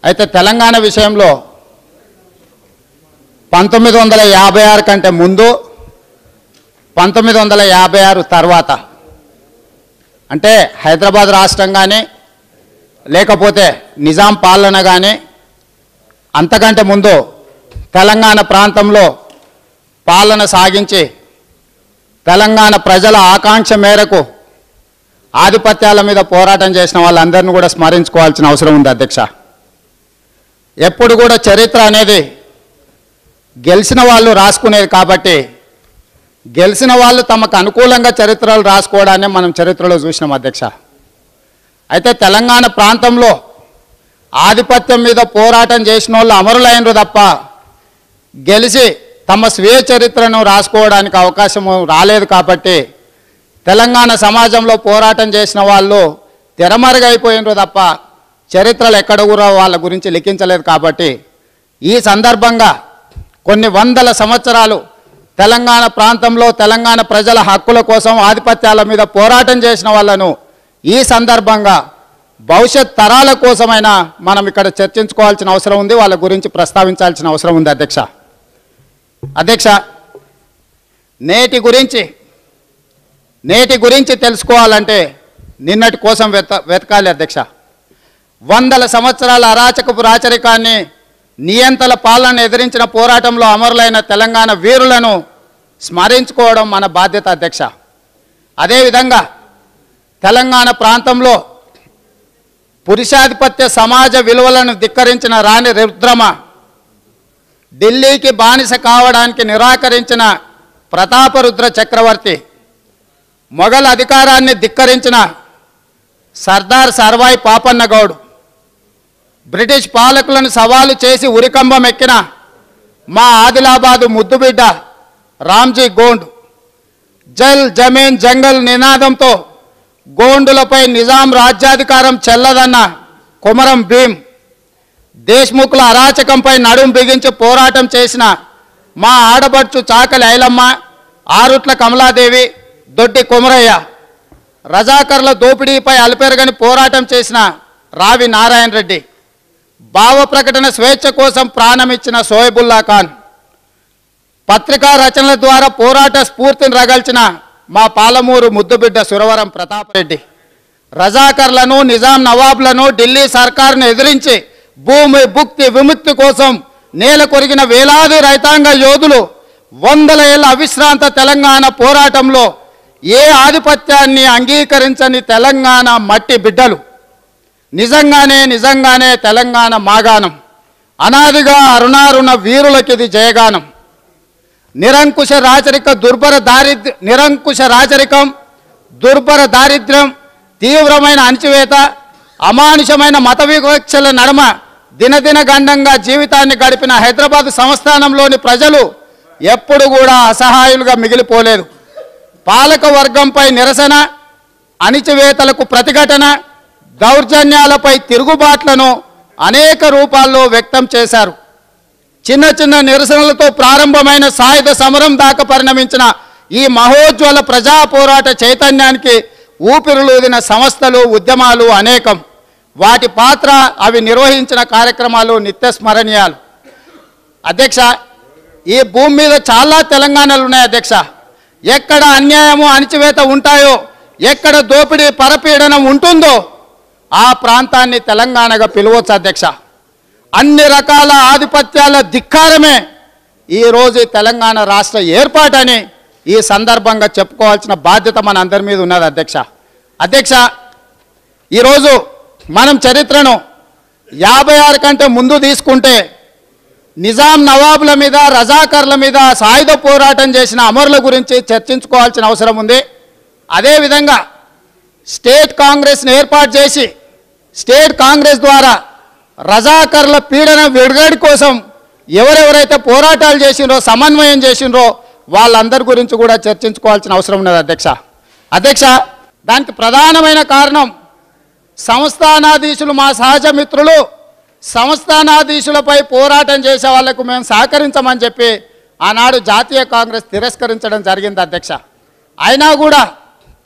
అయితే తెలంగాణ విషయంలో 1956 కంటే ముందు 1956 తర్వాత అంటే హైదరాబాద్ రాష్ట్రం కానీ లేకపోతే నిజాం పాలన కానీ అంతకంటే ముందు తెలంగాణ ప్రాంతంలో పాలన సాగించి తెలంగాణ ప్రజల ఆకాంక్ష మేరకు ఆధిపత్యాల మీద పోరాటం చేసిన వాళ్ళందరినీ కూడా స్మరించుకోవాల్సిన అవసరం ఉంది అధ్యక్ష. ఎప్పుడు కూడా చరిత్ర అనేది గెలిచిన వాళ్ళు రాసుకునేది కాబట్టి గెలిచిన వాళ్ళు తమకు అనుకూలంగా చరిత్రలు రాసుకోవడాన్ని మనం చరిత్రలో చూసినాం అధ్యక్ష. అయితే తెలంగాణ ప్రాంతంలో ఆధిపత్యం మీద పోరాటం చేసిన వాళ్ళు అమరులైనరు తప్ప గెలిచి తమ స్వీయ చరిత్రను రాసుకోవడానికి అవకాశం రాలేదు కాబట్టి తెలంగాణ సమాజంలో పోరాటం చేసిన వాళ్ళు తెరమరుగైపోయినరు తప్ప చరిత్రలు ఎక్కడ కూడా వాళ్ళ గురించి లిఖించలేదు. కాబట్టి ఈ సందర్భంగా కొన్ని వందల సంవత్సరాలు తెలంగాణ ప్రాంతంలో తెలంగాణ ప్రజల హక్కుల కోసం ఆధిపత్యాల మీద పోరాటం చేసిన వాళ్ళను ఈ సందర్భంగా భవిష్యత్ తరాల కోసమైనా మనం ఇక్కడ చర్చించుకోవాల్సిన అవసరం ఉంది, వాళ్ళ గురించి ప్రస్తావించాల్సిన అవసరం ఉంది అధ్యక్ష. నేటి గురించి తెలుసుకోవాలంటే నిన్నటి కోసం వెతకాలి అధ్యక్ష. వందల సంవత్సరాల అరాచకపు రాచరికాన్ని నియంతల పాలన ఎదిరించిన పోరాటంలో అమరులైన తెలంగాణ వీరులను స్మరించుకోవడం మన బాధ్యత అధ్యక్ష. అదేవిధంగా తెలంగాణ ప్రాంతంలో పురుషాధిపత్య సమాజ విలువలను ధిక్కరించిన రాణి రుద్రమ, ఢిల్లీకి బానిస కావడానికి నిరాకరించిన ప్రతాపరుద్ర చక్రవర్తి, మొఘల్ అధికారాన్ని ధిక్కరించిన సర్దార్ సర్వాయి పాపన్న గౌడ్, బ్రిటిష్ పాలకులను సవాలు చేసి ఉరికంబం ఎక్కిన మా ఆదిలాబాదు ముద్దుబిడ్డ రామ్జీ గోండ్, జల్ జమీన్ జంగల్ నినాదంతో గోండులపై నిజాం రాజ్యాధికారం చెల్లదన్న కొమరం భీం, దేశ్ముఖ్ల అరాచకంపై నడుం బిగించి పోరాటం చేసిన మా ఆడబడ్చు చాకలి ఐలమ్మ, ఆరుట్ల కమలాదేవి, దొడ్డి కొమరయ్య, రజాకర్ల దోపిడీపై అలుపెరగని పోరాటం చేసిన రావి నారాయణ రెడ్డి, భావ ప్రకటన స్వేచ్ఛ కోసం ప్రాణమిచ్చిన సోయబుల్లా ఖాన్, పత్రికా రచనల ద్వారా పోరాట స్ఫూర్తిని రగల్చిన మా పాలమూరు ముద్దుబిడ్డ సురవరం ప్రతాప్ రెడ్డి, రజాకర్లను నిజాం నవాబ్లను ఢిల్లీ సర్కార్ను ఎదిరించి భూమి భుక్తి విముక్తి కోసం నేల కొరిగిన వేలాది రైతాంగ యోధులు, వందల ఏళ్ల అవిశ్రాంత తెలంగాణ పోరాటంలో ఏ ఆధిపత్యాన్ని అంగీకరించని తెలంగాణ మట్టి బిడ్డలు, నిజంగానే తెలంగాణ మాగాణం, అనాదిగా అరుణారుణ వీరులకిది జయగానం. నిరంకుశ రాచరికం, దుర్భర దారిద్ర్యం, తీవ్రమైన అణచివేత, అమానుషమైన మత వివక్షల నడుమ దినదిన గండంగా జీవితాన్ని గడిపిన హైదరాబాద్ సంస్థానంలోని ప్రజలు ఎప్పుడు కూడా అసహాయులుగా మిగిలిపోలేదు. పాలక వర్గంపై నిరసన, అణచివేతలకు ప్రతిఘటన, దౌర్జన్యాలపై తిరుగుబాట్లను అనేక రూపాల్లో వ్యక్తం చేశారు. చిన్న చిన్న నిరసనలతో ప్రారంభమైన సాయుధ సమరం దాకా పరిణమించిన ఈ మహోజ్వల ప్రజా పోరాట చైతన్యానికి ఊపిరులూదిన సంస్థలు, ఉద్యమాలు అనేకం. వాటి పాత్ర, అవి నిర్వహించిన కార్యక్రమాలు నిత్యస్మరణీయాలు. అధ్యక్ష, ఈ భూమి మీద చాలా తెలంగాణలు ఉన్నాయి అధ్యక్ష. ఎక్కడ అన్యాయము అణచివేత ఉంటాయో, ఎక్కడ దోపిడీ పరపీడనం ఉంటుందో ఆ ప్రాంతాన్ని తెలంగాణగా పిలవచ్చు అధ్యక్ష. అన్ని రకాల ఆధిపత్యాల ధిక్కారమే ఈరోజు తెలంగాణ రాష్ట్ర ఏర్పాటని ఈ సందర్భంగా చెప్పుకోవాల్సిన బాధ్యత మన అందరి మీద ఉన్నది అధ్యక్ష. ఈరోజు మనం చరిత్రను 56 కంటే ముందు తీసుకుంటే నిజాం నవాబుల మీద, రజాకర్ల మీద సాయుధ పోరాటం చేసిన అమరుల గురించి చర్చించుకోవాల్సిన అవసరం ఉంది. అదేవిధంగా స్టేట్ కాంగ్రెస్ని ఏర్పాటు చేసి స్టేట్ కాంగ్రెస్ ద్వారా రజాకర్ల పీడన విడుదల కోసం ఎవరెవరైతే పోరాటాలు చేసిండ్రో, సమన్వయం చేసిండ్రో వాళ్ళందరి గురించి కూడా చర్చించుకోవాల్సిన అవసరం ఉన్నది అధ్యక్ష. దానికి ప్రధానమైన కారణం సంస్థానాధీశులు, మా సహజ మిత్రులు సంస్థానాధీశులపై పోరాటం చేసే వాళ్లకు మేము సహకరించమని చెప్పి ఆనాడు జాతీయ కాంగ్రెస్ తిరస్కరించడం జరిగింది అధ్యక్ష. అయినా కూడా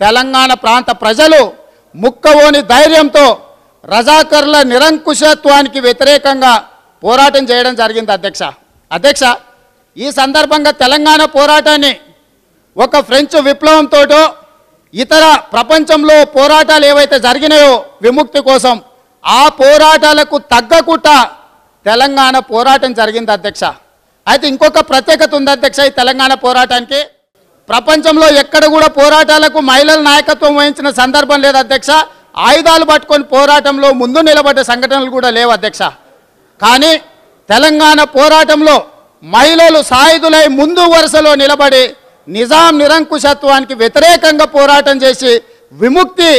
తెలంగాణ ప్రాంత ప్రజలు ముక్కవోని ధైర్యంతో రజాకర్ల నిరంకుశత్వానికి వ్యతిరేకంగా పోరాటం చేయడం జరిగింది అధ్యక్ష. ఈ సందర్భంగా తెలంగాణ పోరాటాన్ని ఒక ఫ్రెంచ్ విప్లవంతోటో ఇతర ప్రపంచంలో పోరాటాలు ఏవైతే జరిగినాయో విముక్తి కోసం ఆ పోరాటాలకు తగ్గకుండా తెలంగాణ పోరాటం జరిగింది అధ్యక్ష. అయితే ఇంకొక ప్రత్యేకత ఉంది అధ్యక్ష ఈ తెలంగాణ పోరాటానికి. ప్రపంచంలో ఎక్కడ కూడా పోరాటాలకు మహిళల నాయకత్వం వహించిన సందర్భం లేదు అధ్యక్ష. ఆయుధాలు పట్టుకొని పోరాటంలో ముందు నిలబడ్డ సంఘటనలు కూడా లేవు అధ్యక్ష. కానీ తెలంగాణ పోరాటంలో మహిళలు సాయుధులై ముందు వరుసలో నిలబడి నిజాం నిరంకుశత్వానికి వ్యతిరేకంగా పోరాటం చేసి విముక్తి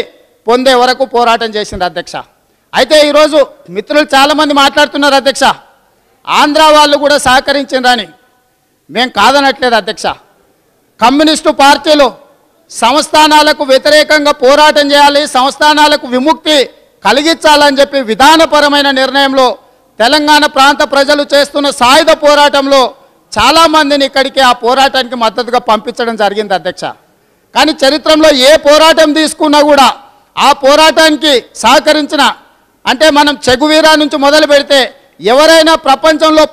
పొందే వరకు పోరాటం చేసింది అధ్యక్ష. అయితే ఈరోజు మిత్రులు చాలామంది మాట్లాడుతున్నారు అధ్యక్ష, ఆంధ్ర వాళ్ళు కూడా సహకరించిండ్రని. మేము కాదనట్లేదు అధ్యక్ష. కమ్యూనిస్టు పార్టీలు సంస్థానాలకు వ్యతిరేకంగా పోరాటం చేయాలి, సంస్థానాలకు విముక్తి కలిగించాలని చెప్పి విధానపరమైన నిర్ణయంలో తెలంగాణ ప్రాంత ప్రజలు చేస్తున్న సాయుధ పోరాటంలో చాలామందిని ఇక్కడికి ఆ పోరాటానికి మద్దతుగా పంపించడం జరిగింది అధ్యక్ష. కానీ చరిత్రలో ఏ పోరాటం తీసుకున్నా కూడా ఆ పోరాటానికి సహకరించిన అంటే మనం చెగువీరా నుంచి మొదలు పెడితే ఎవరైనా ప్రపంచంలో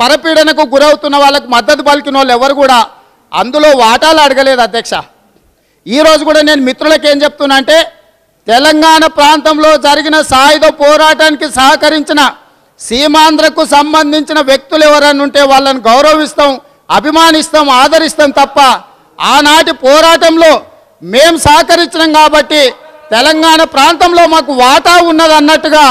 పరపీడనకు గురవుతున్న వాళ్ళకు మద్దతు పలికిన వాళ్ళు ఎవరు కూడా అందులో వాటాలు అడగలేదు అధ్యక్ష. ఈరోజు కూడా నేను మిత్రులకు ఏం చెప్తున్నా అంటే తెలంగాణ ప్రాంతంలో జరిగిన సాయుధ పోరాటానికి సహకరించిన సీమాంధ్రకు సంబంధించిన వ్యక్తులు ఎవరైనా ఉంటే వాళ్ళని గౌరవిస్తాం, అభిమానిస్తాం, ఆదరిస్తాం తప్ప ఆనాటి పోరాటంలో మేము సహకరించినాం కాబట్టి తెలంగాణ ప్రాంతంలో మాకు వాటా ఉన్నది అన్నట్టుగా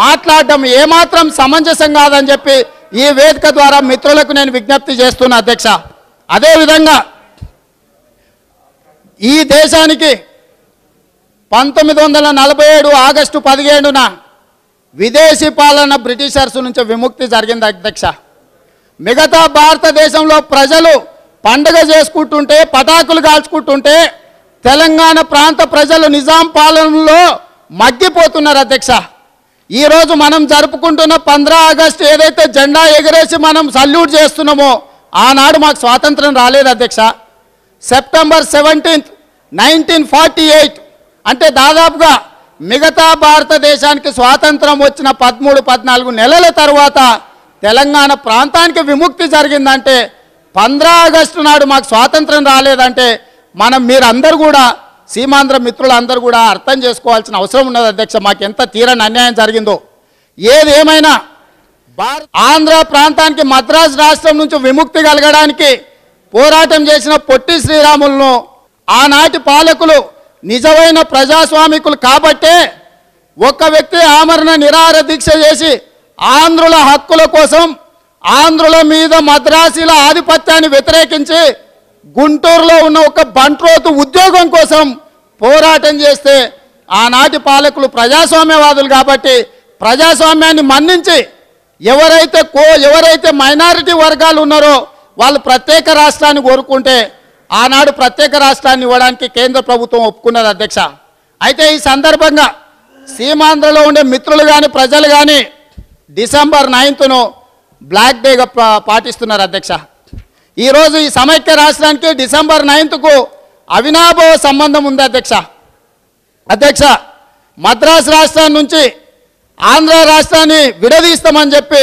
మాట్లాడడం ఏమాత్రం సమంజసం కాదని చెప్పి ఈ వేదిక ద్వారా మిత్రులకు నేను విజ్ఞప్తి చేస్తున్నా అధ్యక్ష. అదేవిధంగా ఈ దేశానికి 1947 ఆగస్టు 17న విదేశీ పాలన బ్రిటిషర్స్ నుంచి విముక్తి జరిగింది అధ్యక్ష. మిగతా భారతదేశంలో ప్రజలు పండుగ చేసుకుంటుంటే పటాకులు కాల్చుకుంటుంటే తెలంగాణ ప్రాంత ప్రజలు నిజాం పాలనలో మగ్గిపోతున్నారు అధ్యక్ష. ఈరోజు మనం జరుపుకుంటున్న 15 ఆగస్టు ఏదైతే జెండా ఎగరేసి మనం సల్యూట్ చేస్తున్నామో ఆనాడు మాకు స్వాతంత్రం రాలేదు అధ్యక్ష. సెప్టెంబర్ 17, 1948 అంటే దాదాపుగా మిగతా భారతదేశానికి స్వాతంత్రం వచ్చిన 13-14 నెలల తర్వాత తెలంగాణ ప్రాంతానికి విముక్తి జరిగిందంటే 15 ఆగస్టు నాడు మాకు స్వాతంత్రం రాలేదంటే మీరందరూ కూడా సీమాంధ్ర మిత్రులందరూ కూడా అర్థం చేసుకోవాల్సిన అవసరం ఉన్నది అధ్యక్ష. మాకు ఎంత తీరని అన్యాయం జరిగిందో. ఏదేమైనా ఆంధ్ర ప్రాంతానికి మద్రాసు రాష్ట్రం నుంచి విముక్తి కలగడానికి పోరాటం చేసిన పొట్టి శ్రీరాములను ఆనాటి పాలకులు నిజమైన ప్రజాస్వామికులు కాబట్టే ఒక్క వ్యక్తి ఆమరణ నిరాహార దీక్ష చేసి ఆంధ్రుల హక్కుల కోసం ఆంధ్రుల మీద మద్రాసీల ఆధిపత్యాన్ని వ్యతిరేకించి గుంటూరులో ఉన్న ఒక బంట్రోతు ఉద్యోగం కోసం పోరాటం చేస్తే ఆనాటి పాలకులు ప్రజాస్వామ్యవాదులు కాబట్టి ప్రజాస్వామ్యాన్ని మన్నించి ఎవరైతే మైనారిటీ వర్గాలు ఉన్నారో వాళ్ళు ప్రత్యేక రాష్ట్రాన్ని కోరుకుంటే ఆనాడు ప్రత్యేక రాష్ట్రాన్ని ఇవ్వడానికి కేంద్ర ప్రభుత్వం ఒప్పుకున్నది అధ్యక్ష. అయితే ఈ సందర్భంగా సీమాంధ్రలో ఉండే మిత్రులు కానీ ప్రజలు కానీ డిసెంబర్ 9ను బ్లాక్ డేగా పాటిస్తున్నారు అధ్యక్ష. ఈరోజు ఈ సమైక్య రాష్ట్రానికి డిసెంబర్ 9కు అవినాభావ సంబంధం ఉంది అధ్యక్ష. మద్రాసు రాష్ట్రం నుంచి ఆంధ్ర రాష్ట్రాన్ని విడదీస్తామని చెప్పి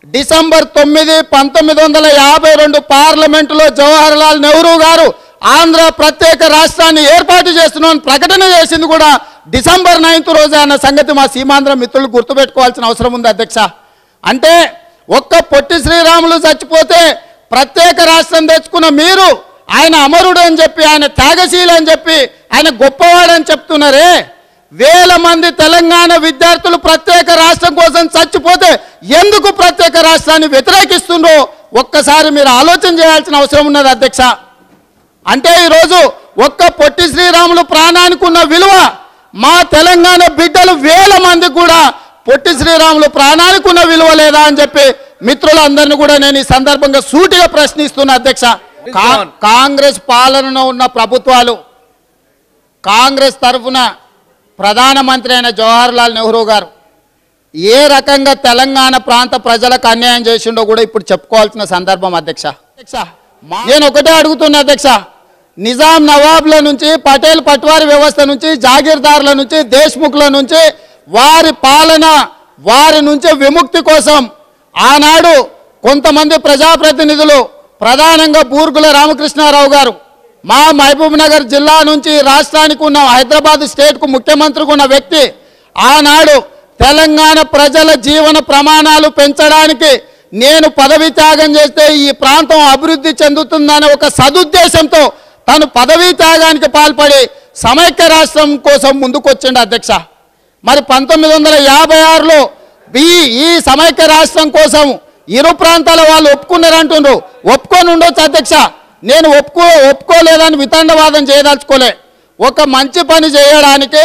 డిసెంబర్ 9, 1952 పార్లమెంటులో జవహర్లాల్ నెహ్రూ గారు ఆంధ్ర ప్రత్యేక రాష్ట్రాన్ని ఏర్పాటు చేస్తున్నామని ప్రకటన చేసింది కూడా డిసెంబర్ 9 రోజే అన్న సంగతి మా సీమాంధ్ర మిత్రులు గుర్తుపెట్టుకోవాల్సిన అవసరం ఉంది అధ్యక్ష. అంటే ఒక్క పొట్టి శ్రీరాములు చచ్చిపోతే ప్రత్యేక రాష్ట్రం తెచ్చుకున్న మీరు ఆయన అమరుడు అని చెప్పి ఆయన త్యాగశీలి అని చెప్పి ఆయన గొప్పవాడని చెప్తున్నారే. వేల మంది తెలంగాణ విద్యార్థులు ప్రత్యేక రాష్ట్రం కోసం చచ్చిపోతే ఎందుకు ప్రత్యేక రాష్ట్రాన్ని వ్యతిరేకిస్తుండ్రో ఒక్కసారి మీరు ఆలోచన చేయాల్సిన అవసరం ఉన్నది అధ్యక్ష. అంటే ఈరోజు ఒక్క పొట్టి శ్రీరాములు ప్రాణానికి ఉన్న విలువ మా తెలంగాణ బిడ్డలు వేల మందికి కూడా పొట్టి శ్రీరాములు ప్రాణానికి ఉన్న విలువ లేదా అని చెప్పి మిత్రులందరినీ కూడా నేను ఈ సందర్భంగా సూటిగా ప్రశ్నిస్తున్నా అధ్యక్ష. కాంగ్రెస్ పాలనలో ఉన్న ప్రభుత్వాలు కాంగ్రెస్ తరఫున ప్రధానమంత్రి అయిన జవహర్లాల్ నెహ్రూ గారు ఏ రకంగా తెలంగాణ ప్రాంత ప్రజలకు అన్యాయం చేసిండో కూడా ఇప్పుడు చెప్పుకోవాల్సిన సందర్భం అధ్యక్ష. నేను ఒకటే అడుగుతున్నా అధ్యక్ష, నిజాం నవాబ్ల నుంచి పటేల్ పట్వారీ వ్యవస్థ నుంచి జాగీర్దారుల నుంచి దేశ్ముఖ్ల నుంచి వారి పాలన వారి నుంచి విముక్తి కోసం ఆనాడు కొంతమంది ప్రజాప్రతినిధులు ప్రధానంగా బూర్గుల రామకృష్ణారావు గారు మా మహబూబ్ నగర్ జిల్లా నుంచి రాష్ట్రానికి ఉన్న హైదరాబాద్ స్టేట్కు ముఖ్యమంత్రికి ఉన్న వ్యక్తి ఆనాడు తెలంగాణ ప్రజల జీవన ప్రమాణాలు పెంచడానికి నేను పదవి త్యాగం చేస్తే ఈ ప్రాంతం అభివృద్ధి చెందుతుందనే ఒక సదుద్దేశంతో తను పదవీ త్యాగానికి పాల్పడి సమైక్య రాష్ట్రం కోసం ముందుకొచ్చిండు అధ్యక్ష. మరి 1956లో ఈ సమైక్య రాష్ట్రం కోసం ఇరు ప్రాంతాల వాళ్ళు ఒప్పుకున్నారంటుండ్రు. ఒప్పుకొని ఉండొచ్చు అధ్యక్ష, నేను ఒప్పుకోలేదని వితండవాదం చేయదలుచుకోలే. ఒక మంచి పని చేయడానికి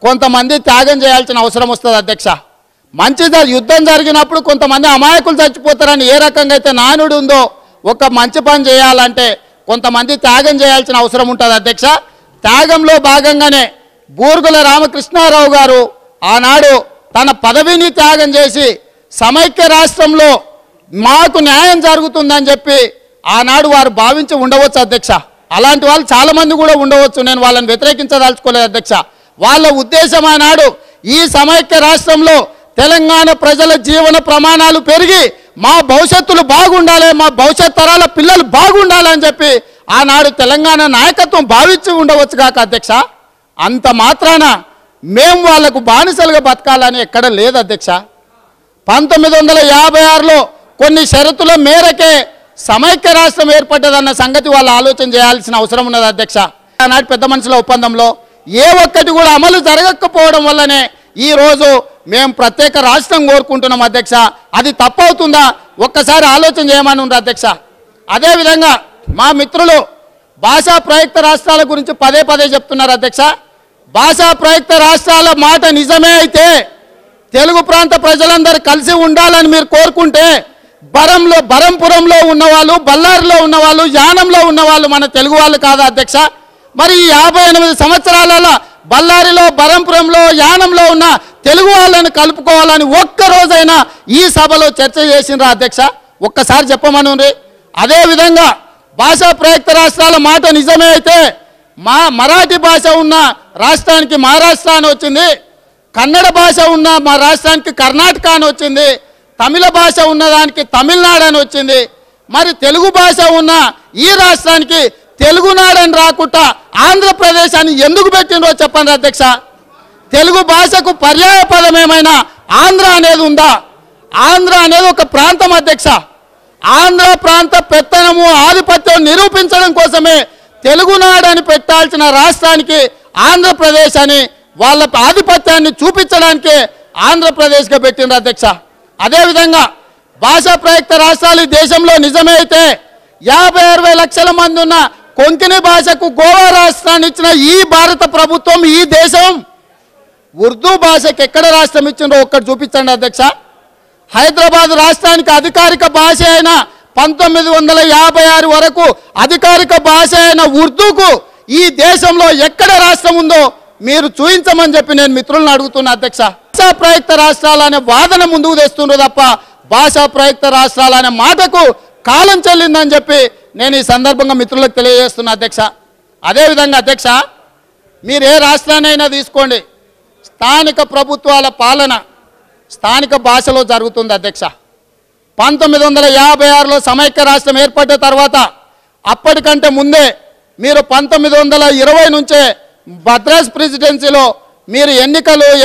కొంతమంది త్యాగం చేయాల్సిన అవసరం వస్తుంది అధ్యక్ష. మంచి యుద్ధం జరిగినప్పుడు కొంతమంది అమాయకులు చచ్చిపోతారని ఏ రకంగా అయితే నానుడు ఉందో, ఒక మంచి పని చేయాలంటే కొంతమంది త్యాగం చేయాల్సిన అవసరం ఉంటుంది అధ్యక్ష. త్యాగంలో భాగంగానే బూర్గుల రామకృష్ణారావు గారు ఆనాడు తన పదవిని త్యాగం చేసి సమైక్య రాష్ట్రంలో మాకు న్యాయం జరుగుతుందని చెప్పి ఆనాడు వారు భావించి ఉండవచ్చు అధ్యక్ష. అలాంటి వాళ్ళు చాలామంది కూడా ఉండవచ్చు, నేను వాళ్ళని వ్యతిరేకించదలుచుకోలేదు అధ్యక్ష. వాళ్ళ ఉద్దేశం ఆనాడు ఈ సమైక్య రాష్ట్రంలో తెలంగాణ ప్రజల జీవన ప్రమాణాలు పెరిగి మా భవిష్యత్తులు బాగుండాలి, మా భవిష్యత్ తరాల పిల్లలు బాగుండాలని చెప్పి ఆనాడు తెలంగాణ నాయకత్వం భావించి ఉండవచ్చు కాక అధ్యక్ష. అంత మాత్రాన మేము వాళ్లకు బానిసలుగా బతకాలని ఎక్కడ లేదు అధ్యక్ష. 1956లో కొన్ని షరతుల మేరకే సమైక్య రాష్ట్రం ఏర్పడ్డదన్న సంగతి వాళ్ళు ఆలోచన చేయాల్సిన అవసరం ఉన్నది అధ్యక్ష. ఆనాటి పెద్ద మనుషుల ఒప్పందంలో ఏ ఒక్కటి కూడా అమలు జరగకపోవడం వల్లనే ఈరోజు మేము ప్రత్యేక రాష్ట్రం కోరుకుంటున్నాం అధ్యక్ష. అది తప్పవుతుందా ఒక్కసారి ఆలోచన చేయమని ఉంది అధ్యక్ష. అదేవిధంగా మా మిత్రులు భాషా ప్రయుక్త రాష్ట్రాల గురించి పదే పదే చెప్తున్నారు అధ్యక్ష. భాషా ప్రయుక్త రాష్ట్రాల మాట నిజమే అయితే తెలుగు ప్రాంత ప్రజలందరూ కలిసి ఉండాలని మీరు కోరుకుంటే బరంపురంలో ఉన్నవాళ్ళు, బళ్ళారిలో ఉన్నవాళ్ళు, యానంలో ఉన్నవాళ్ళు మన తెలుగు వాళ్ళు కాదా అధ్యక్ష? మరి ఈ 58 సంవత్సరాలలో బళ్ళారిలో, బరంపురంలో, యానంలో ఉన్న తెలుగు వాళ్ళని కలుపుకోవాలని ఒక్కరోజైనా ఈ సభలో చర్చ చేసిండ్రా అధ్యక్ష? ఒక్కసారి చెప్పమనుండ్రి. అదేవిధంగా భాషా ప్రయుక్త రాష్ట్రాల మాట నిజమే అయితే మరాఠీ భాష ఉన్న రాష్ట్రానికి మహారాష్ట్ర అని వచ్చింది, కన్నడ భాష ఉన్న మా రాష్ట్రానికి కర్ణాటక అని వచ్చింది, తమిళ భాష ఉన్నదానికి తమిళనాడు అని వచ్చింది. మరి తెలుగు భాష ఉన్న ఈ రాష్ట్రానికి తెలుగునాడు అని రాకుండా ఆంధ్రప్రదేశ్ అని ఎందుకు పెట్టిండ్రో చెప్పండి అధ్యక్ష. తెలుగు భాషకు పర్యాయ పదం ఏమైనా ఆంధ్ర అనేది ఉందా? ఆంధ్ర అనేది ఒక ప్రాంతం అధ్యక్ష. ఆంధ్ర ప్రాంత పెత్తనము, ఆధిపత్యం నిరూపించడం కోసమే తెలుగునాడు అని పెట్టాల్సిన రాష్ట్రానికి ఆంధ్రప్రదేశ్ అని వాళ్ళ ఆధిపత్యాన్ని చూపించడానికి ఆంధ్రప్రదేశ్గా పెట్టిండ్రు అధ్యక్ష. అదేవిధంగా భాషా ప్రయుక్త రాష్ట్రాలు దేశంలో నిజమే అయితే 50-60 లక్షల మంది ఉన్న కొంకణి భాషకు గోవా రాష్ట్రాన్ని ఇచ్చిన ఈ భారత ప్రభుత్వం, ఈ దేశం ఉర్దూ భాషకి ఎక్కడ రాష్ట్రం ఇచ్చిందో ఒక్కటి చూపించండి అధ్యక్ష. హైదరాబాద్ రాష్ట్రానికి అధికారిక భాష అయిన 1956 వరకు అధికారిక భాష అయిన ఉర్దూకు ఈ దేశంలో ఎక్కడ రాష్ట్రం ఉందో మీరు చూపించమని చెప్పి నేను మిత్రులను అడుగుతున్నా అధ్యక్ష. భాషా ప్రయుక్త రాష్ట్రాలు అనే వాదన ముందుకు తెస్తుండ్రు తప్ప భాషా ప్రయుక్త రాష్ట్రాలు అనే మాటకు కాలం చెల్లిందని చెప్పి నేను ఈ సందర్భంగా మిత్రులకు తెలియజేస్తున్నా అధ్యక్ష. అదేవిధంగా అధ్యక్ష, మీరు ఏ రాష్ట్రాన్నైనా తీసుకోండి, స్థానిక ప్రభుత్వాల పాలన స్థానిక భాషలో జరుగుతుంది అధ్యక్ష. 1956లో సమైక్య రాష్ట్రం ఏర్పడ్డ తర్వాత అప్పటికంటే ముందే మీరు 1920 నుంచే మద్రాస్ ప్రెసిడెన్సీలో మీరు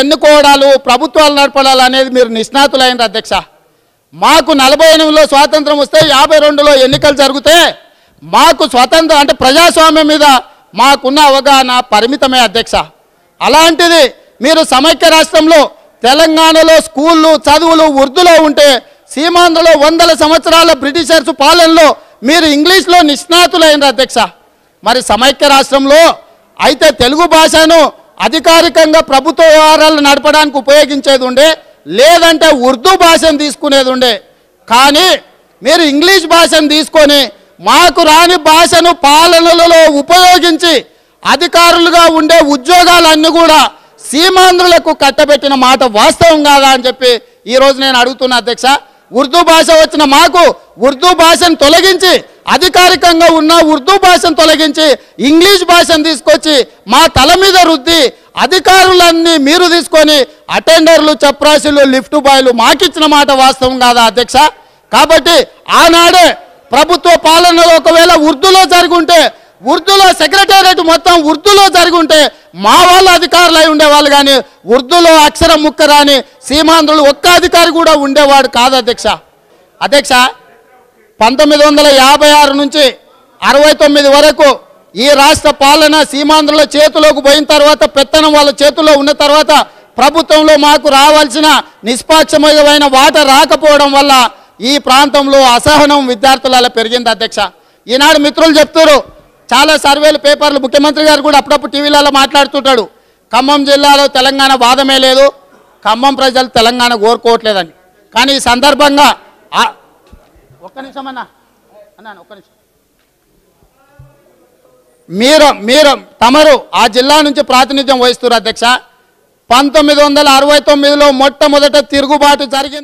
ఎన్నుకోవడాలు, ప్రభుత్వాలు నడపడాలు అనేది మీరు నిష్ణాతులైన అధ్యక్ష. మాకు 48లో స్వాతంత్రం వస్తే 52లో ఎన్నికలు జరిగితే మాకు స్వతంత్రం అంటే ప్రజాస్వామ్యం మీద మాకున్న అవగాహన పరిమితమే అధ్యక్ష. అలాంటిది మీరు సమైక్య రాష్ట్రంలో తెలంగాణలో స్కూళ్ళు చదువులు ఉర్దూలో ఉంటే సీమాంధ్రలో 100 సంవత్సరాల బ్రిటిషర్స్ పాలనలో మీరు ఇంగ్లీష్లో నిష్ణాతులైన అధ్యక్ష. మరి సమైక్య రాష్ట్రంలో అయితే తెలుగు భాషను అధికారికంగా ప్రభుత్వ వ్యవహారాలు నడపడానికి ఉపయోగించేది ఉండే, లేదంటే ఉర్దూ భాషను తీసుకునేది ఉండే. కానీ మీరు ఇంగ్లీష్ భాషను తీసుకొని మాకు రాని భాషను పాలనలలో ఉపయోగించి అధికారులుగా ఉండే ఉద్యోగాలన్నీ కూడా సీమాంధ్రులకు కట్టబెట్టిన మాట వాస్తవం కాదా అని చెప్పి ఈరోజు నేను అడుగుతున్నా అధ్యక్ష. ఉర్దూ భాష వచ్చిన మాకు ఉర్దూ భాషను తొలగించి అధికారికంగా ఉన్న ఉర్దూ భాషను తొలగించి ఇంగ్లీష్ భాషను తీసుకొచ్చి మా తల మీద రుద్ది అధికారులన్నీ మీరు తీసుకొని అటెండర్లు, చప్రాసులు, లిఫ్ట్ బాయ్లు మాకిచ్చిన మాట వాస్తవం కాదా అధ్యక్ష? కాబట్టి ఆనాడే ప్రభుత్వ పాలనలో ఒకవేళ ఉర్దూలో జరుగుంటే, ఉర్దూలో సెక్రటేరియట్ మొత్తం ఉర్దూలో జరుగుంటే మా వాళ్ళ అధికారులు అయి ఉండేవాళ్ళు, కానీ ఉర్దూలో అక్షరం ముక్క రాని సీమాంధ్రులు ఒక్క అధికారి కూడా ఉండేవాడు కాదు అధ్యక్ష. అధ్యక్ష, 1956 నుంచి 69 వరకు ఈ రాష్ట్ర పాలన సీమాంధ్రుల చేతిలోకి పోయిన తర్వాత, పెత్తనం వాళ్ళ చేతుల్లో ఉన్న తర్వాత ప్రభుత్వంలో మాకు రావాల్సిన నిష్పాక్షమైన వాటా రాకపోవడం వల్ల ఈ ప్రాంతంలో అసహనం విద్యార్థులలో పెరిగింది అధ్యక్ష. ఈనాడు మిత్రులు చెప్తారు, చాలా సర్వేలు, పేపర్లు, ముఖ్యమంత్రి గారు కూడా అప్పుడప్పుడు టీవీలలో మాట్లాడుతుంటాడు, ఖమ్మం జిల్లాలో తెలంగాణ వాదమే లేదు, ఖమ్మం ప్రజలు తెలంగాణ కోరుకోవట్లేదని. కానీ ఈ సందర్భంగా ఒక్క నిమిషం అన్నా ఒక్క నిమిషం, మీరు తమరు ఆ జిల్లా నుంచి ప్రాతినిధ్యం వహిస్తున్నారు అధ్యక్ష. 1969లో మొట్టమొదట తిరుగుబాటు జరిగింది.